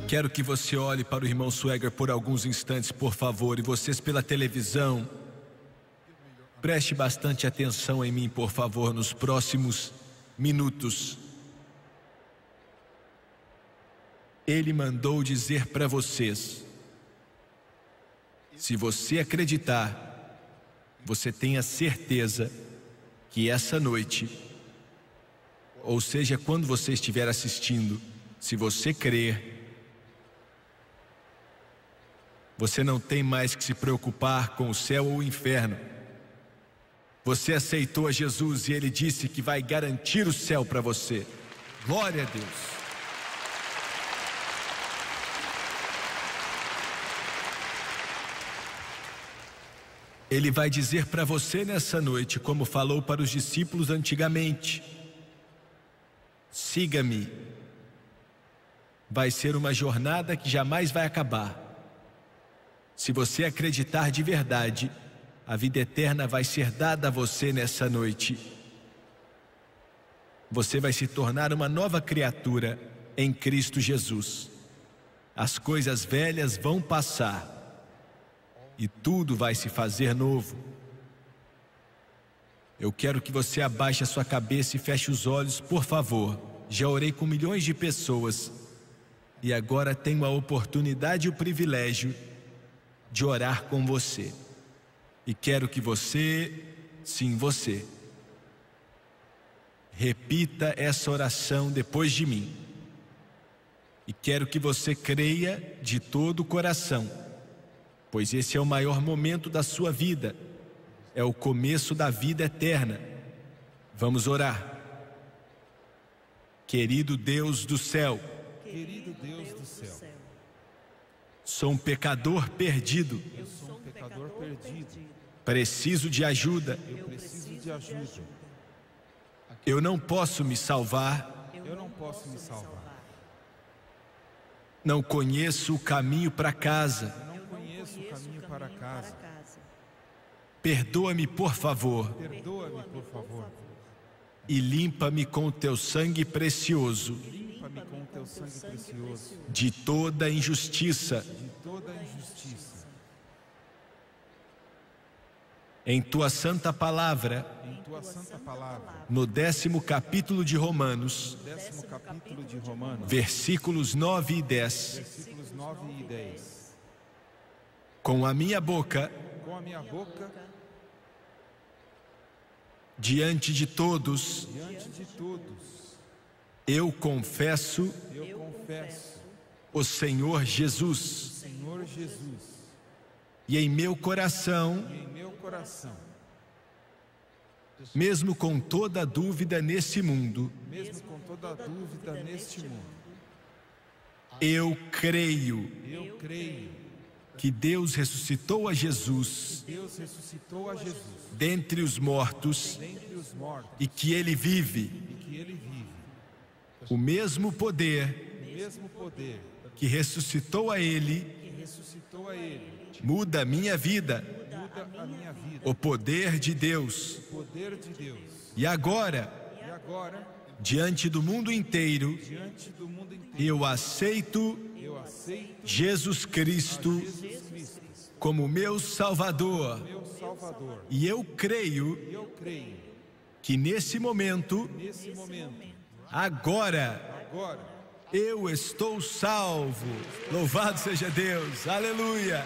Quero que você olhe para o irmão Swagger por alguns instantes, por favor, e vocês pela televisão. Preste bastante atenção em mim, por favor, nos próximos minutos. Ele mandou dizer para vocês: se você acreditar, você tenha certeza que essa noite, ou seja, quando você estiver assistindo, se você crer, você não tem mais que se preocupar com o céu ou o inferno. Você aceitou a Jesus e Ele disse que vai garantir o céu para você. Glória a Deus. Ele vai dizer para você nessa noite, como falou para os discípulos antigamente: siga-me. Vai ser uma jornada que jamais vai acabar. Se você acreditar de verdade, a vida eterna vai ser dada a você nessa noite. Você vai se tornar uma nova criatura em Cristo Jesus. As coisas velhas vão passar e tudo vai se fazer novo. Eu quero que você abaixe a sua cabeça e feche os olhos, por favor. Já orei com milhões de pessoas e agora tenho a oportunidade e o privilégio de orar com você. E quero que você, sim você, repita essa oração depois de mim. E quero que você creia de todo o coração, pois esse é o maior momento da sua vida. É o começo da vida eterna. Vamos orar. Querido Deus do céu, Querido Deus do céu, sou um pecador perdido. eu sou um pecador perdido. Preciso de ajuda. Eu preciso de ajuda. Eu não posso me salvar. Eu não posso me salvar. Não conheço o caminho para casa. Eu não conheço o caminho para casa. Perdoa-me, por favor, Perdoa-me, por favor. e limpa-me com o teu sangue precioso Limpa-me com o teu sangue precioso de toda injustiça. de toda a injustiça. Em tua santa palavra, Em tua santa palavra, no 10º capítulo de Romanos, 10º capítulo de Romanos, versículos 9 e 10, versículos 9 e 10. com a minha boca, Com a minha boca, diante de todos, diante de todos, eu confesso eu confesso o Senhor Jesus, Senhor Jesus, e em meu coração, e em meu coração, mesmo com toda dúvida nesse mundo, mesmo com toda a dúvida neste mundo, eu creio eu creio que Deus ressuscitou a Jesus que Deus ressuscitou a Jesus dentre os mortos dentre os mortos e que Ele vive. e que Ele vive. O mesmo poder O mesmo poder que ressuscitou a Ele que ressuscitou a Ele muda a minha vida, muda a minha vida. o poder de Deus. O poder de Deus. E agora, E agora, diante do mundo inteiro, diante do mundo inteiro, eu aceito eu aceito Jesus Cristo Jesus Cristo, como meu Salvador. meu Salvador. E eu creio E eu creio, que nesse momento, nesse momento, agora, agora, eu estou salvo. Louvado seja Deus. Aleluia.